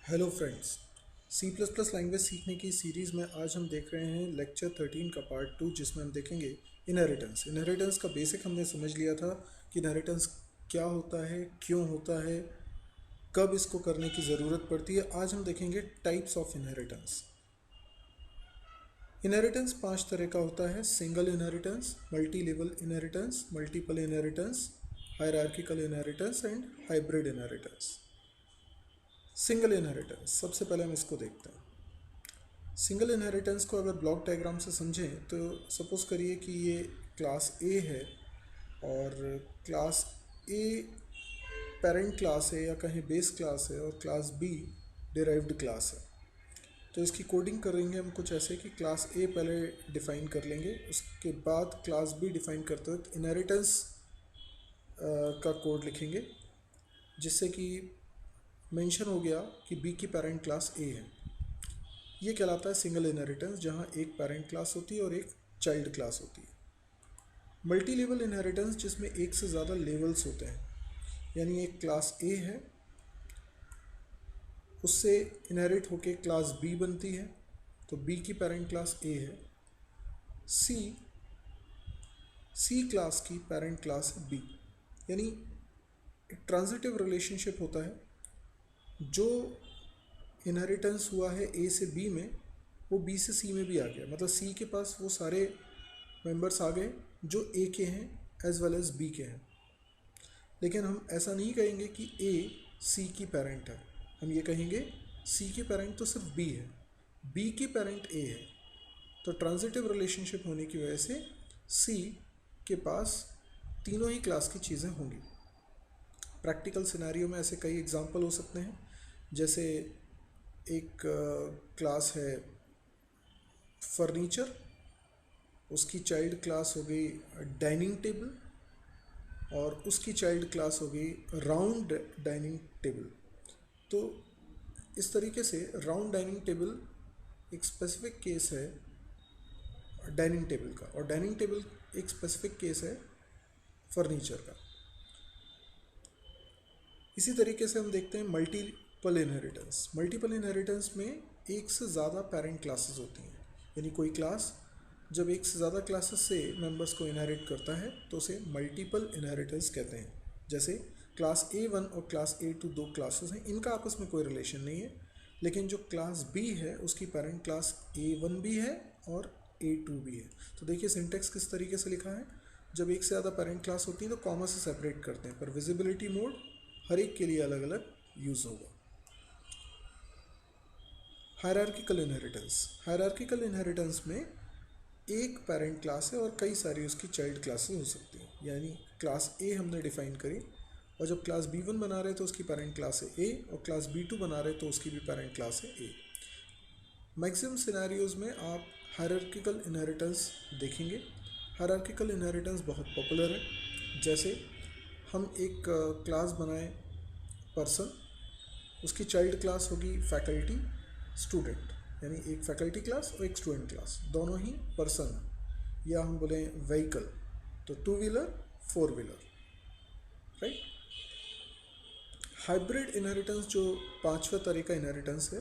Hello friends. C plus plus language सीखने की series में आज हम देख रहे हैं लेक्चर 13 का पार्ट 2, जिसमें हम देखेंगे इनहेरिटेंस। इनहेरिटेंस का बेसिक हमने समझ लिया था कि इनहेरिटेंस क्या होता है, क्यों होता है, कब इसको करने की ज़रूरत पड़ती है। आज हम देखेंगे टाइप्स ऑफ इनहेरिटेंस। इनहेरिटेंस 5 तरह का होता है: single inheritance, multi level inheritance, multiple inheritance, hierarchical inheritance and hybrid inheritance. Single inheritance, सबसे पहले हम इसको देखते हैं। सिंगल इनहेरिटेंस को अगर ब्लॉक डायग्राम से समझें तो सपोज़ करिए कि ये क्लास ए है और क्लास ए पेरेंट क्लास है या कहीं बेस क्लास है और क्लास बी डिराइव्ड क्लास है। तो इसकी कोडिंग करेंगे हम कुछ ऐसे कि क्लास ए पहले डिफ़ाइन कर लेंगे, उसके बाद क्लास बी डिफ़ाइन करते वक्त इनहेरिटेंस का कोड लिखेंगे, जिससे कि मेंशन हो गया कि बी की पेरेंट क्लास ए है। ये कहलाता है सिंगल इनहेरिटेंस, जहाँ एक पेरेंट क्लास होती है और एक चाइल्ड क्लास होती है। मल्टी लेवल इनहेरिटेंस, जिसमें एक से ज़्यादा लेवल्स होते हैं, यानी एक क्लास ए है, उससे इनहेरिट होके क्लास बी बनती है, तो बी की पेरेंट क्लास ए है। सी क्लास की पेरेंट क्लास है बी, यानी एक ट्रांजिटिव रिलेशनशिप होता है। जो इनहेरिटेंस हुआ है ए से बी में, वो बी से सी में भी आ गया, मतलब सी के पास वो सारे मेंबर्स आ गए जो ए के हैं एज वेल एज बी के हैं। लेकिन हम ऐसा नहीं कहेंगे कि ए सी की पेरेंट है, हम ये कहेंगे सी की पेरेंट तो सिर्फ बी है, बी की पेरेंट ए है। तो ट्रांजिटिव रिलेशनशिप होने की वजह से सी के पास तीनों ही क्लास की चीज़ें होंगी। प्रैक्टिकल सिनेरियो में ऐसे कई एग्जाम्पल हो सकते हैं, जैसे एक क्लास है फर्नीचर, उसकी चाइल्ड क्लास हो गई डाइनिंग टेबल और उसकी चाइल्ड क्लास हो गई राउंड डाइनिंग टेबल। तो इस तरीके से राउंड डाइनिंग टेबल एक स्पेसिफिक केस है डाइनिंग टेबल का, और डाइनिंग टेबल एक स्पेसिफिक केस है फर्नीचर का। इसी तरीके से हम देखते हैं मल्टीपल इनहेरिटेंस। मल्टीपल इनहेरिटेंस में एक से ज़्यादा पेरेंट क्लासेस होती हैं, यानी कोई क्लास जब एक से ज़्यादा क्लासेस से मेंबर्स को इनहेरिट करता है तो उसे मल्टीपल इनहेरिटेंस कहते हैं। जैसे क्लास A1 और क्लास A2 दो क्लासेस हैं, इनका आपस में कोई रिलेशन नहीं है, लेकिन जो क्लास B है उसकी पेरेंट क्लास A1 भी है और A2 भी है। तो देखिए सिंटेक्स किस तरीके से लिखा है। जब एक से ज़्यादा पेरेंट क्लास होती है तो कॉमा से सेपरेट करते हैं, पर विजिबिलिटी मोड हर एक के लिए अलग अलग यूज़ होगा। Hierarchical inheritance. हायरार्किकल इनहेरिटेंस में एक पेरेंट क्लास है और कई सारी उसकी चाइल्ड क्लासेस हो सकती हैं, यानी क्लास ए हमने डिफाइन करी और जब क्लास B1 बना रहे तो उसकी पेरेंट क्लास है ए, और क्लास B2 बना रहे तो उसकी भी पेरेंट क्लास है ए। मैक्सिमम सिनेरियोज़ में आप हायरार्किकल इनहेरिटेंस देखेंगे। हायरार्किकल इनहेरिटेंस बहुत पॉपुलर है। जैसे हम एक क्लास बनाएं पर्सन, उसकी चाइल्ड क्लास होगी फैकल्टी स्टूडेंट, यानी एक फैकल्टी क्लास और एक स्टूडेंट क्लास, दोनों ही पर्सन, या हम बोलें व्हीकल तो 2 wheeler 4 wheeler, right. Hybrid inheritance जो पांचवा तरह का इनहेरिटेंस है,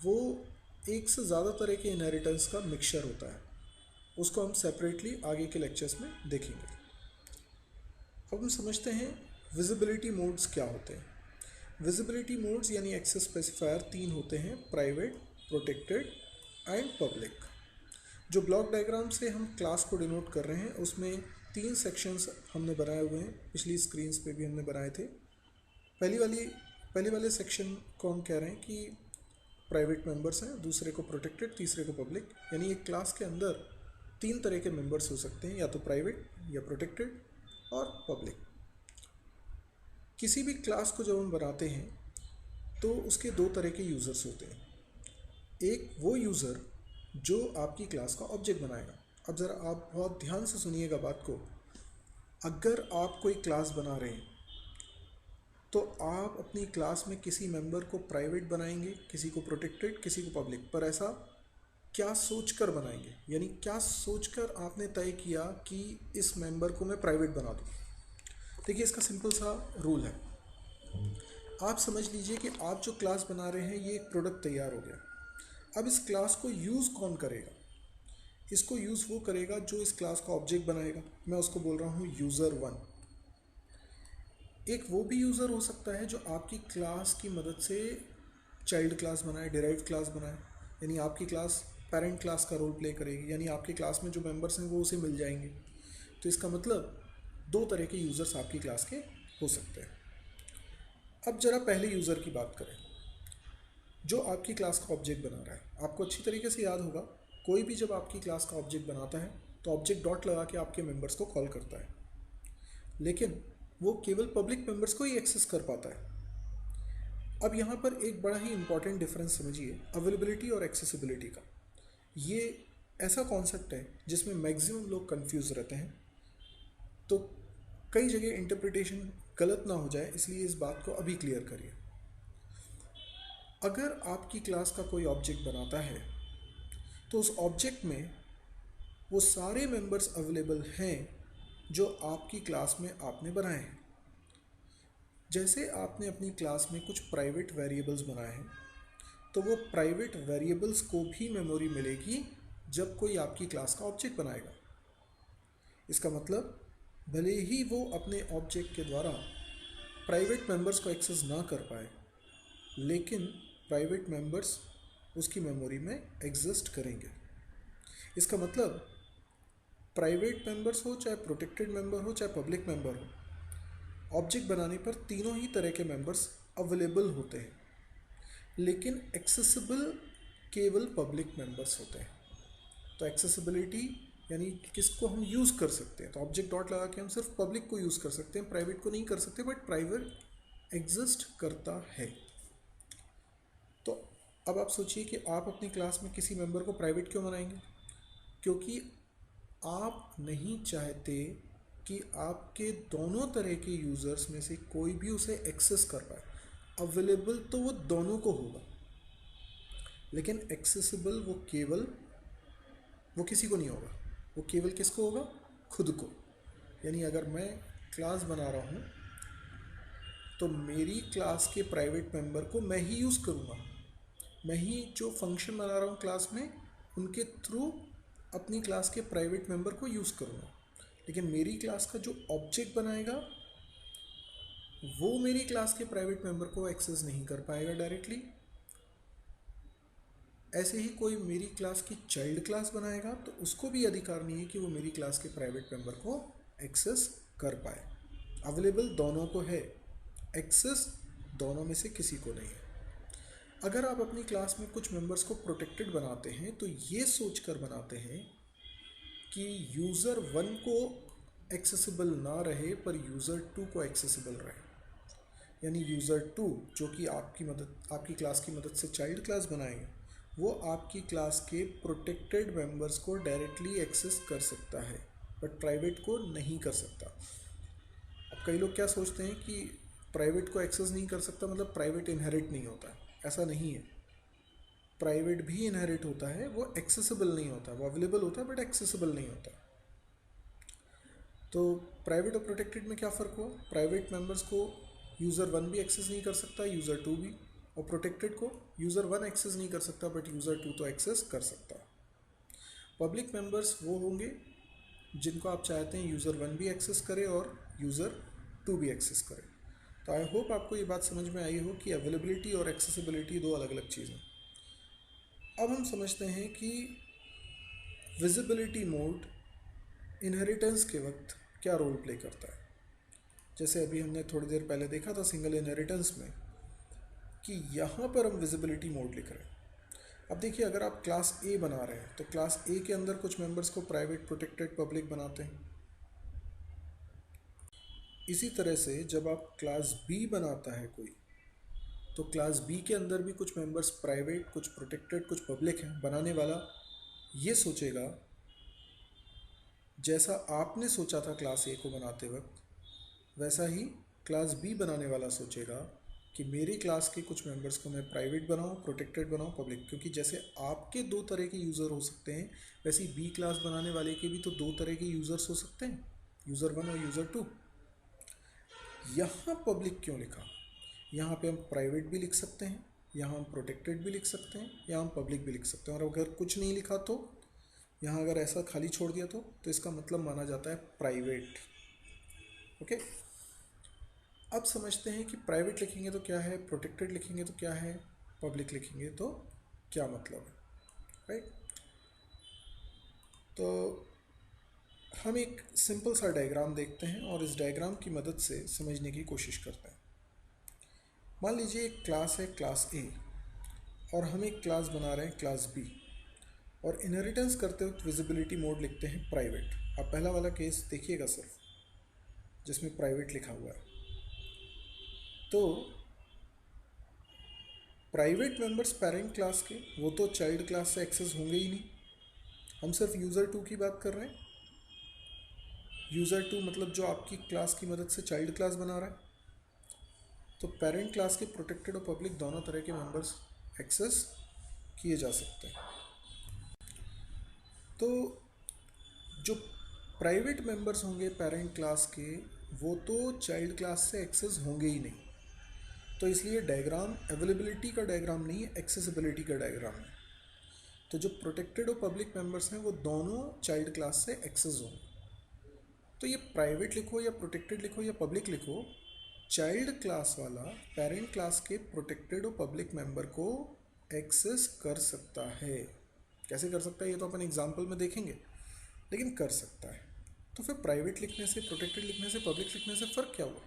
वो एक से ज़्यादा तरह के इनहेरिटेंस का मिक्सचर होता है। उसको हम सेपरेटली आगे के लेक्चर्स में देखेंगे। अब हम समझते हैं विजिबिलिटी मोड्स क्या होते हैं। विजिबिलिटी मोड्स यानी एक्सेस स्पेसिफायर तीन होते हैं: प्राइवेट, प्रोटेक्टेड एंड पब्लिक। जो ब्लॉक डायग्राम से हम क्लास को डिनोट कर रहे हैं उसमें तीन सेक्शंस हमने बनाए हुए हैं, पिछली स्क्रीन्स पे भी हमने बनाए थे। पहले वाले सेक्शन को हम कह रहे हैं कि प्राइवेट मेंबर्स हैं, दूसरे को प्रोटेक्टेड, तीसरे को पब्लिक। यानी एक क्लास के अंदर तीन तरह के मेंबर्स हो सकते हैं, या तो प्राइवेट या प्रोटेक्टेड और पब्लिक। किसी भी क्लास को जब हम बनाते हैं तो उसके दो तरह के यूज़र्स होते हैं। एक वो यूज़र जो आपकी क्लास का ऑब्जेक्ट बनाएगा। अब ज़रा आप बहुत ध्यान से सुनिएगा बात को। अगर आप कोई क्लास बना रहे हैं तो आप अपनी क्लास में किसी मेंबर को प्राइवेट बनाएंगे, किसी को प्रोटेक्टेड, किसी को पब्लिक। पर ऐसा क्या सोचकर बनाएंगे, यानी क्या सोचकर आपने तय किया कि इस मेंबर को मैं प्राइवेट बना दूँ। देखिए इसका सिंपल सा रूल है। आप समझ लीजिए कि आप जो क्लास बना रहे हैं ये एक प्रोडक्ट तैयार हो गया। अब इस क्लास को यूज़ कौन करेगा? इसको यूज़ वो करेगा जो इस क्लास का ऑब्जेक्ट बनाएगा। मैं उसको बोल रहा हूँ यूज़र वन। एक वो भी यूज़र हो सकता है जो आपकी क्लास की मदद से चाइल्ड क्लास बनाए, डिराइव्ड क्लास बनाए, यानी आपकी क्लास पेरेंट क्लास का रोल प्ले करेगी, यानी आपकी क्लास में जो मेंबर्स हैं वो उसे मिल जाएंगे। तो इसका मतलब दो तरह के यूज़र्स आपकी क्लास के हो सकते हैं। अब जरा पहले यूज़र की बात करें जो आपकी क्लास का ऑब्जेक्ट बना रहा है। आपको अच्छी तरीके से याद होगा, कोई भी जब आपकी क्लास का ऑब्जेक्ट बनाता है तो ऑब्जेक्ट डॉट लगा के आपके मेंबर्स को कॉल करता है, लेकिन वो केवल पब्लिक मेंबर्स को ही एक्सेस कर पाता है। अब यहाँ पर एक बड़ा ही इंपॉर्टेंट डिफरेंस समझिए अवेलेबिलिटी और एक्सेसिबिलिटी का। ये ऐसा कॉन्सेप्ट है जिसमें मैक्सिमम लोग कंफ्यूज रहते हैं, तो कई जगह इंटरप्रिटेशन गलत ना हो जाए इसलिए इस बात को अभी क्लियर करिए। अगर आपकी क्लास का कोई ऑब्जेक्ट बनाता है तो उस ऑब्जेक्ट में वो सारे मेंबर्स अवेलेबल हैं जो आपकी क्लास में आपने बनाए हैं। जैसे आपने अपनी क्लास में कुछ प्राइवेट वेरिएबल्स बनाए हैं तो वो प्राइवेट वेरिएबल्स को भी मेमोरी मिलेगी जब कोई आपकी क्लास का ऑब्जेक्ट बनाएगा। इसका मतलब भले ही वो अपने ऑब्जेक्ट के द्वारा प्राइवेट मेंबर्स को एक्सेस ना कर पाए, लेकिन प्राइवेट मेंबर्स उसकी मेमोरी में एग्जिस्ट करेंगे। इसका मतलब प्राइवेट मेंबर्स हो, चाहे प्रोटेक्टेड मेंबर हो, चाहे पब्लिक मेंबर हो, ऑब्जेक्ट बनाने पर तीनों ही तरह के मेंबर्स अवेलेबल होते हैं, लेकिन एक्सेसिबल केवल पब्लिक मेंबर्स होते हैं। तो एक्सेसिबिलिटी यानी किसको हम यूज़ कर सकते हैं, तो ऑब्जेक्ट डॉट लगा के हम सिर्फ पब्लिक को यूज़ कर सकते हैं, प्राइवेट को नहीं कर सकते, बट प्राइवेट एग्जिस्ट करता है। तो अब आप सोचिए कि आप अपनी क्लास में किसी मेंबर को प्राइवेट क्यों बनाएंगे? क्योंकि आप नहीं चाहते कि आपके दोनों तरह के यूज़र्स में से कोई भी उसे एक्सेस कर पाए। अवेलेबल तो वो दोनों को होगा, लेकिन एक्सेसिबल वो किसी को नहीं होगा। वो केवल किसको होगा? खुद को। यानी अगर मैं क्लास बना रहा हूँ तो मेरी क्लास के प्राइवेट मेंबर को मैं ही यूज़ करूँगा, मैं ही जो फंक्शन बना रहा हूँ क्लास में उनके थ्रू अपनी क्लास के प्राइवेट मेंबर को यूज़ करूँगा। लेकिन मेरी क्लास का जो ऑब्जेक्ट बनाएगा वो मेरी क्लास के प्राइवेट मेंबर को एक्सेस नहीं कर पाएगा डायरेक्टली। ऐसे ही कोई मेरी क्लास की चाइल्ड क्लास बनाएगा तो उसको भी अधिकार नहीं है कि वो मेरी क्लास के प्राइवेट मेंबर को एक्सेस कर पाए। अवेलेबल दोनों को है, एक्सेस दोनों में से किसी को नहीं है। अगर आप अपनी क्लास में कुछ मेंबर्स को प्रोटेक्टेड बनाते हैं तो ये सोचकर बनाते हैं कि यूज़र वन को एक्सेसिबल ना रहे पर यूज़र टू को एक्सेसिबल रहे। यानी यूज़र टू जो कि आपकी क्लास की मदद से चाइल्ड क्लास बनाएंगे, वो आपकी क्लास के प्रोटेक्टेड मेंबर्स को डायरेक्टली एक्सेस कर सकता है, बट प्राइवेट को नहीं कर सकता। अब कई लोग क्या सोचते हैं कि प्राइवेट को एक्सेस नहीं कर सकता मतलब प्राइवेट इनहेरिट नहीं होता है। ऐसा नहीं है, प्राइवेट भी इनहेरिट होता है, वो एक्सेसिबल नहीं होता, वो अवेलेबल होता है बट एक्सेसिबल नहीं होता। तो प्राइवेट और प्रोटेक्टेड में क्या फ़र्क हुआ? प्राइवेट मेंबर्स को यूज़र वन भी एक्सेस नहीं कर सकता, यूज़र टू भी, और प्रोटेक्टेड को यूज़र वन एक्सेस नहीं कर सकता बट यूज़र टू तो एक्सेस कर सकता है। पब्लिक मेंबर्स वो होंगे जिनको आप चाहते हैं यूज़र वन भी एक्सेस करे और यूज़र टू भी एक्सेस करे। तो आई होप आपको ये बात समझ में आई हो कि अवेलेबिलिटी और एक्सेसिबिलिटी दो अलग अलग चीज़ें। अब हम समझते हैं कि विजिबिलिटी मोड इनहेरिटेंस के वक्त क्या रोल प्ले करता है। जैसे अभी हमने थोड़ी देर पहले देखा था सिंगल इनहेरिटेंस में कि यहाँ पर हम विजिबिलिटी मोड लिख रहे हैं। अब देखिए, अगर आप क्लास ए बना रहे हैं तो क्लास ए के अंदर कुछ मेंबर्स को प्राइवेट, प्रोटेक्टेड, पब्लिक बनाते हैं। इसी तरह से जब आप क्लास बी बनाता है कोई, तो क्लास बी के अंदर भी कुछ मेंबर्स प्राइवेट, कुछ प्रोटेक्टेड, कुछ पब्लिक हैं। बनाने वाला ये सोचेगा जैसा आपने सोचा था क्लास ए को बनाते वक्त, वैसा ही क्लास बी बनाने वाला सोचेगा कि मेरी क्लास के कुछ मेंबर्स को मैं प्राइवेट बनाऊं, प्रोटेक्टेड बनाऊं, पब्लिक। क्योंकि जैसे आपके दो तरह के यूज़र हो सकते हैं, वैसे ही बी क्लास बनाने वाले के भी तो दो तरह के यूज़र्स हो सकते हैं, यूज़र वन और यूज़र टू। यहाँ पब्लिक क्यों लिखा? यहाँ पे हम प्राइवेट भी लिख सकते हैं, यहाँ हम प्रोटेक्टेड भी लिख सकते हैं, यहाँ हम पब्लिक भी लिख सकते हैं। और अगर कुछ नहीं लिखा तो यहाँ अगर ऐसा खाली छोड़ दिया तो इसका मतलब माना जाता है प्राइवेट। ओके, अब समझते हैं कि प्राइवेट लिखेंगे तो क्या है, प्रोटेक्टेड लिखेंगे तो क्या है, पब्लिक लिखेंगे तो क्या मतलब है, राइट। तो हम एक सिंपल सा डायग्राम देखते हैं और इस डायग्राम की मदद से समझने की कोशिश करते हैं। मान लीजिए एक क्लास है, क्लास ए, और हम एक क्लास बना रहे हैं, क्लास बी, और इनहेरिटेंस करते वक्त विजिबिलिटी मोड लिखते हैं प्राइवेट। अब पहला वाला केस देखिएगा सिर्फ, जिसमें प्राइवेट लिखा हुआ है। तो प्राइवेट मेंबर्स पेरेंट क्लास के, वो तो चाइल्ड क्लास से एक्सेस होंगे ही नहीं। हम सिर्फ यूज़र टू की बात कर रहे हैं। यूज़र टू मतलब जो आपकी क्लास की मदद से चाइल्ड क्लास बना रहा है। तो पेरेंट क्लास के प्रोटेक्टेड और पब्लिक दोनों तरह के मेंबर्स एक्सेस किए जा सकते हैं। तो जो प्राइवेट मेंबर्स होंगे पेरेंट क्लास के, वो तो चाइल्ड क्लास से एक्सेस होंगे ही नहीं। तो इसलिए डायग्राम अवेलेबिलिटी का डायग्राम नहीं है, एक्सेसिबिलिटी का डायग्राम है। तो जो प्रोटेक्टेड और पब्लिक मेंबर्स हैं वो दोनों चाइल्ड क्लास से एक्सेस होंगे। तो ये प्राइवेट लिखो या प्रोटेक्टेड लिखो या पब्लिक लिखो, चाइल्ड क्लास वाला पेरेंट क्लास के प्रोटेक्टेड और पब्लिक मेंबर को एक्सेस कर सकता है। कैसे कर सकता है ये तो अपन एग्जाम्पल में देखेंगे, लेकिन कर सकता है। तो फिर प्राइवेट लिखने से, प्रोटेक्टेड लिखने से, पब्लिक लिखने से फ़र्क क्या हुआ?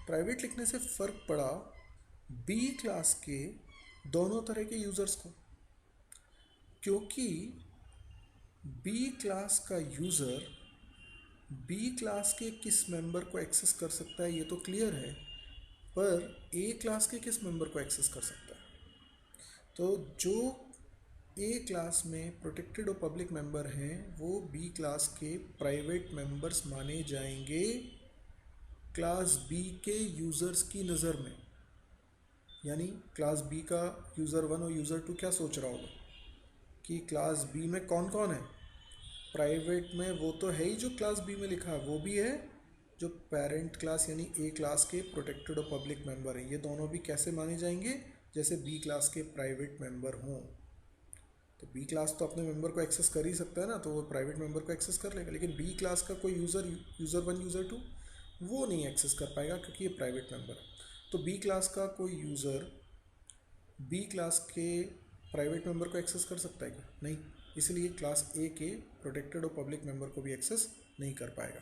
प्राइवेट लिखने से फ़र्क पड़ा बी क्लास के दोनों तरह के यूज़र्स को, क्योंकि बी क्लास का यूज़र बी क्लास के किस मेंबर को एक्सेस कर सकता है ये तो क्लियर है, पर ए क्लास के किस मेंबर को एक्सेस कर सकता है? तो जो ए क्लास में प्रोटेक्टेड और पब्लिक मेंबर हैं वो बी क्लास के प्राइवेट मेंबर्स माने जाएंगे क्लास बी के यूज़र्स की नज़र में। यानी क्लास बी का यूज़र वन और यूज़र टू क्या सोच रहा होगा कि क्लास बी में कौन कौन है? प्राइवेट में वो तो है ही जो क्लास बी में लिखा है, वो भी है जो पेरेंट क्लास यानी ए क्लास के प्रोटेक्टेड और पब्लिक मेंबर हैं। ये दोनों भी कैसे माने जाएंगे? जैसे बी क्लास के प्राइवेट मेंबर हों। तो बी क्लास तो अपने मेंबर को एक्सेस कर ही सकता है ना, तो वो प्राइवेट मेंबर को एक्सेस कर लेगा। लेकिन बी क्लास का कोई यूज़र वन यूज़र टू वो नहीं एक्सेस कर पाएगा क्योंकि ये प्राइवेट मेंबर है। तो बी क्लास का कोई यूज़र बी क्लास के प्राइवेट मेंबर को एक्सेस कर सकता है क्या? नहीं। इसलिए क्लास ए के प्रोटेक्टेड और पब्लिक मेंबर को भी एक्सेस नहीं कर पाएगा।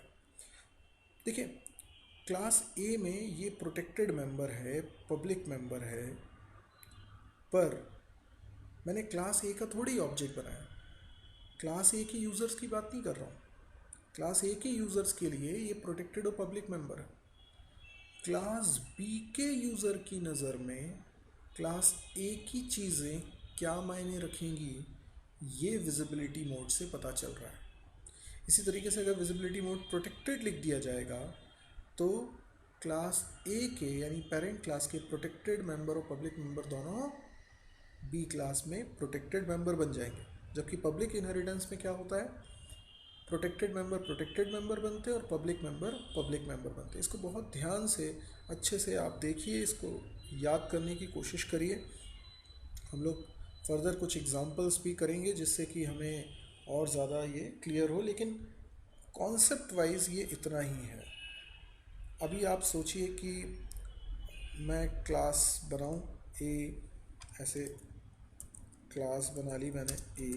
देखिए, क्लास ए में ये प्रोटेक्टेड मेंबर है, पब्लिक मेंबर है, पर मैंने क्लास ए का थोड़ी ऑब्जेक्ट बनाया। क्लास ए के यूज़र्स की बात नहीं कर रहा हूँ। क्लास ए के यूज़र्स के लिए ये प्रोटेक्टेड और पब्लिक मेंबर है। क्लास बी के यूज़र की नज़र में क्लास ए की चीज़ें क्या मायने रखेंगी, ये विजिबिलिटी मोड से पता चल रहा है। इसी तरीके से अगर विजिबिलिटी मोड प्रोटेक्टेड लिख दिया जाएगा तो क्लास ए के यानी पेरेंट क्लास के प्रोटेक्टेड मेंबर और पब्लिक मेंबर दोनों बी क्लास में प्रोटेक्टेड मेंबर बन जाएंगे। जबकि पब्लिक इनहेरिटेंस में क्या होता है, प्रोटेक्टेड मेंबर बनते हैं और पब्लिक मेंबर बनते हैं। इसको बहुत ध्यान से अच्छे से आप देखिए, इसको याद करने की कोशिश करिए। हम लोग फर्दर कुछ एग्जांपल्स भी करेंगे जिससे कि हमें और ज़्यादा ये क्लियर हो, लेकिन कॉन्सेप्ट वाइज ये इतना ही है। अभी आप सोचिए कि मैं क्लास बनाऊं ए, ऐसे क्लास बना ली मैंने ए,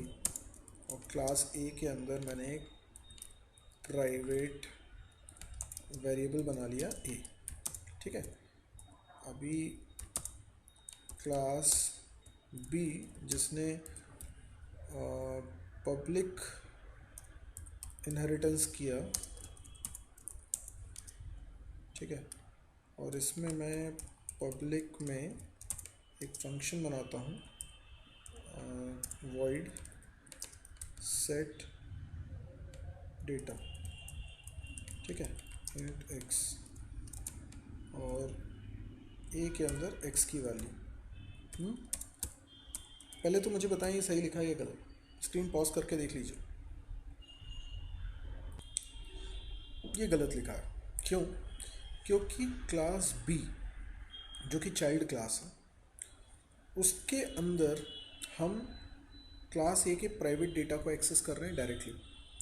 और क्लास ए के अंदर मैंने एक प्राइवेट वेरिएबल बना लिया ए, ठीक है। अभी क्लास बी जिसने पब्लिक इनहेरिटेंस किया, ठीक है, और इसमें मैं पब्लिक में एक फंक्शन बनाता हूँ void set डेटा, ठीक है, int x, और a के अंदर x की वैल्यू। पहले तो मुझे बताएं ये सही लिखा है या गलत। स्क्रीन पॉज करके देख लीजिए, ये गलत लिखा है। क्यों? क्योंकि क्लास बी जो कि चाइल्ड क्लास है, उसके अंदर हम क्लास ए के प्राइवेट डेटा को एक्सेस कर रहे हैं डायरेक्टली।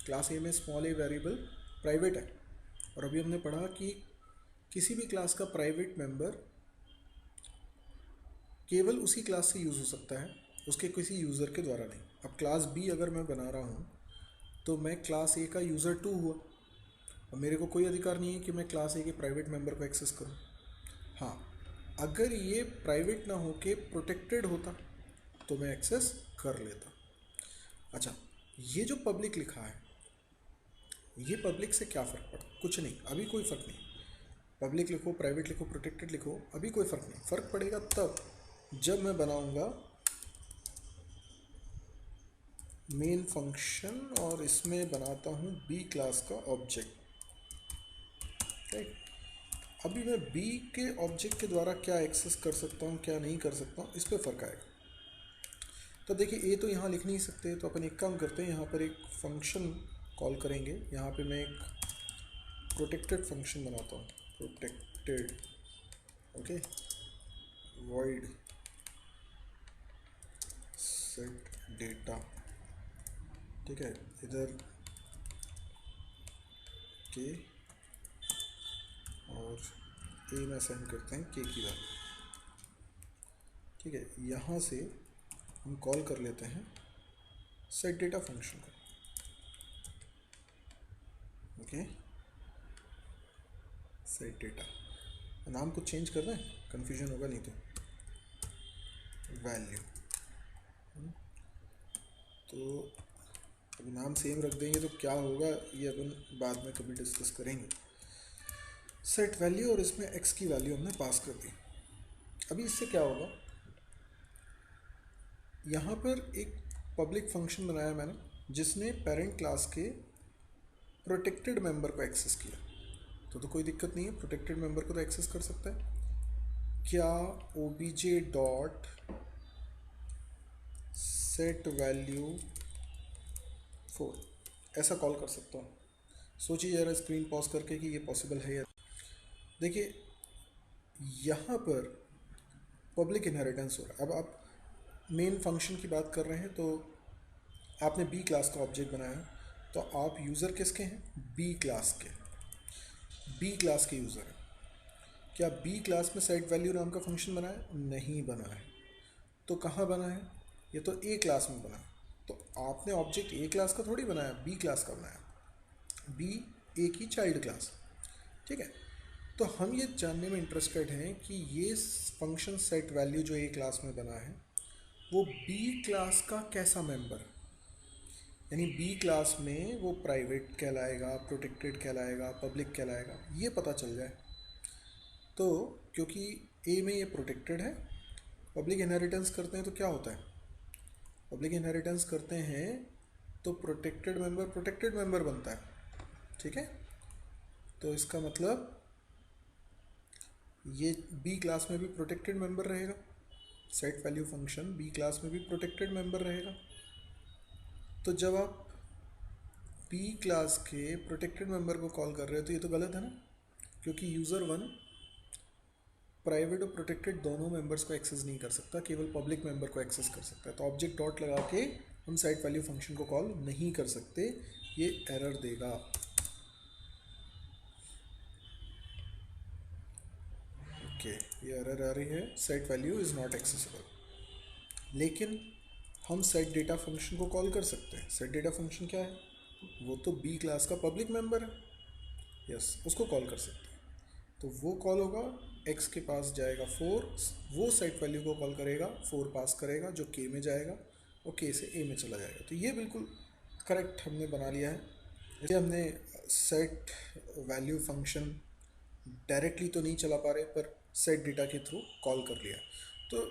क्लास ए में स्मॉल ए वेरिएबल प्राइवेट है, और अभी हमने पढ़ा कि किसी भी क्लास का प्राइवेट मेंबर केवल उसी क्लास से यूज़ हो सकता है, उसके किसी यूज़र के द्वारा नहीं। अब क्लास बी अगर मैं बना रहा हूँ तो मैं क्लास ए का यूज़र 2 हुआ, और मेरे को कोई अधिकार नहीं है कि मैं क्लास ए के प्राइवेट मेंबर को एक्सेस करूँ। हाँ, अगर ये प्राइवेट ना हो के प्रोटेक्टेड होता तो मैं एक्सेस कर लेता। अच्छा, ये जो पब्लिक लिखा है, ये पब्लिक से क्या फ़र्क पड़ा? कुछ नहीं, अभी कोई फ़र्क नहीं। पब्लिक लिखो, प्राइवेट लिखो, प्रोटेक्टेड लिखो, अभी कोई फ़र्क नहीं। फ़र्क पड़ेगा तब जब मैं बनाऊंगा मेन फंक्शन और इसमें बनाता हूँ बी क्लास का ऑब्जेक्ट। राइट, अभी मैं बी के ऑब्जेक्ट के द्वारा क्या एक्सेस कर सकता हूँ, क्या नहीं कर सकता हूँ, इस पर फ़र्क आएगा। तो देखिए, ए तो यहाँ लिख नहीं सकते, तो अपन एक काम करते हैं, यहाँ पर एक फंक्शन कॉल करेंगे। यहाँ पे मैं एक प्रोटेक्टेड फंक्शन बनाता हूँ, protected, okay, void set data, ठीक है, इधर के और ए में असाइन करते हैं के की वैल्यू। ठीक है, यहाँ से हम कॉल कर लेते हैं सेट डेटा फंक्शन को। ओके, सेट डेटा, नाम को चेंज कर दें, कन्फ्यूजन होगा नहीं तो। वैल्यू, तो अभी नाम सेम रख देंगे तो क्या होगा ये अपन बाद में कभी डिस्कस करेंगे। सेट वैल्यू, और इसमें एक्स की वैल्यू हमने पास कर दी। अभी इससे क्या होगा, यहाँ पर एक पब्लिक फंक्शन बनाया मैंने जिसने पेरेंट क्लास के प्रोटेक्टेड मेंबर को एक्सेस किया, तो कोई दिक्कत नहीं है, प्रोटेक्टेड मेंबर को तो एक्सेस कर सकता है। क्या obj डॉट सेट वैल्यू 4 ऐसा कॉल कर सकता हूँ? सोचिए ज़रा स्क्रीन पॉज करके कि ये पॉसिबल है या। देखिए, यहाँ पर पब्लिक इनहेरिटेंस हो रहा है। अब आप मेन फंक्शन की बात कर रहे हैं, तो आपने बी क्लास का ऑब्जेक्ट बनाया, तो आप यूज़र किसके हैं? बी क्लास के, बी क्लास के यूज़र हैं। क्या बी क्लास में सेट वैल्यू नाम का फंक्शन बना है? नहीं बना है। तो कहाँ बना है? ये तो ए क्लास में बना है। तो आपने ऑब्जेक्ट ए क्लास का थोड़ी बनाया, बी क्लास का बनाया, बी ए की चाइल्ड क्लास। ठीक है, तो हम ये जानने में इंटरेस्टेड हैं कि ये फंक्शन सेट वैल्यू जो ए क्लास में बना है वो बी क्लास का कैसा मेंबर है, यानी बी क्लास में वो प्राइवेट कहलाएगा, प्रोटेक्टेड कहलाएगा, पब्लिक कहलाएगा, ये पता चल जाए। तो क्योंकि ए में ये प्रोटेक्टेड है, पब्लिक इनहेरिटेंस करते हैं तो क्या होता है, पब्लिक इनहेरिटेंस करते हैं तो प्रोटेक्टेड मेंबर बनता है। ठीक है, तो इसका मतलब ये बी क्लास में भी प्रोटेक्टेड मेंबर रहेगा, set value function B class में भी प्रोटेक्टेड मेंबर रहेगा। तो जब आप बी क्लास के प्रोटेक्टेड मेंबर को कॉल कर रहे हो तो ये तो गलत है ना, क्योंकि यूज़र 1 प्राइवेट और प्रोटेक्टेड दोनों मेंबर्स को एक्सेस नहीं कर सकता, केवल पब्लिक मेंबर को एक्सेस कर सकता है। तो ऑब्जेक्ट डॉट लगा के हम सेट वैल्यू फंक्शन को कॉल नहीं कर सकते, ये एरर देगा। ओके, ये एरर आ रही है, set value is not accessible. लेकिन हम सेट डेटा फंक्शन को कॉल कर सकते हैं। सेट डेटा फंक्शन क्या है? वो तो बी क्लास का पब्लिक मेंबर है, यस, उसको कॉल कर सकते हैं। तो वो कॉल होगा, x के पास जाएगा 4, वो सेट वैल्यू को कॉल करेगा, 4 पास करेगा जो k में जाएगा, और k से a में चला जाएगा। तो ये बिल्कुल करेक्ट हमने बना लिया है। इसलिए हमने सेट वैल्यू फंक्शन डायरेक्टली तो नहीं चला पा रहे, पर सेट डेटा के थ्रू कॉल कर लिया। तो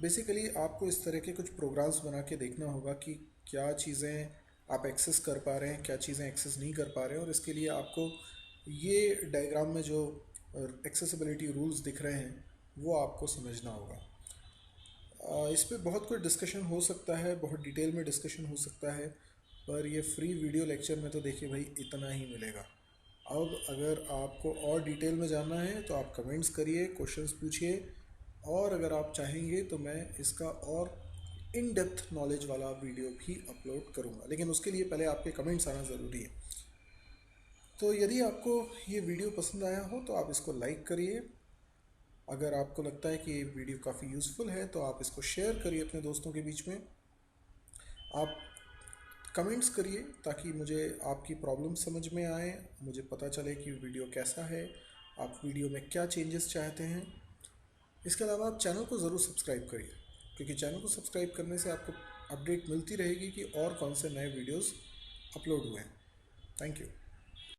बेसिकली आपको इस तरह के कुछ प्रोग्राम्स बना के देखना होगा कि क्या चीज़ें आप एक्सेस कर पा रहे हैं, क्या चीज़ें एक्सेस नहीं कर पा रहे हैं, और इसके लिए आपको ये डायग्राम में जो एक्सेसिबिलिटी रूल्स दिख रहे हैं वो आपको समझना होगा। इस पर बहुत कुछ डिस्कशन हो सकता है, बहुत डिटेल में डिस्कशन हो सकता है, पर ये फ्री वीडियो लेक्चर में तो देखिए भाई इतना ही मिलेगा। अब अगर आपको और डिटेल में जानना है तो आप कमेंट्स करिए, क्वेश्चंस पूछिए, और अगर आप चाहेंगे तो मैं इसका और इन डेप्थ नॉलेज वाला वीडियो भी अपलोड करूँगा, लेकिन उसके लिए पहले आपके कमेंट्स आना ज़रूरी है। तो यदि आपको ये वीडियो पसंद आया हो तो आप इसको लाइक करिए। अगर आपको लगता है कि ये वीडियो काफ़ी यूज़फुल है तो आप इसको शेयर करिए अपने दोस्तों के बीच में। आप कमेंट्स करिए ताकि मुझे आपकी प्रॉब्लम समझ में आए, मुझे पता चले कि वीडियो कैसा है, आप वीडियो में क्या चेंजेस चाहते हैं। इसके अलावा आप चैनल को ज़रूर सब्सक्राइब करिए, क्योंकि चैनल को सब्सक्राइब करने से आपको अपडेट मिलती रहेगी कि और कौन से नए वीडियोस अपलोड हुए हैं। Thank you.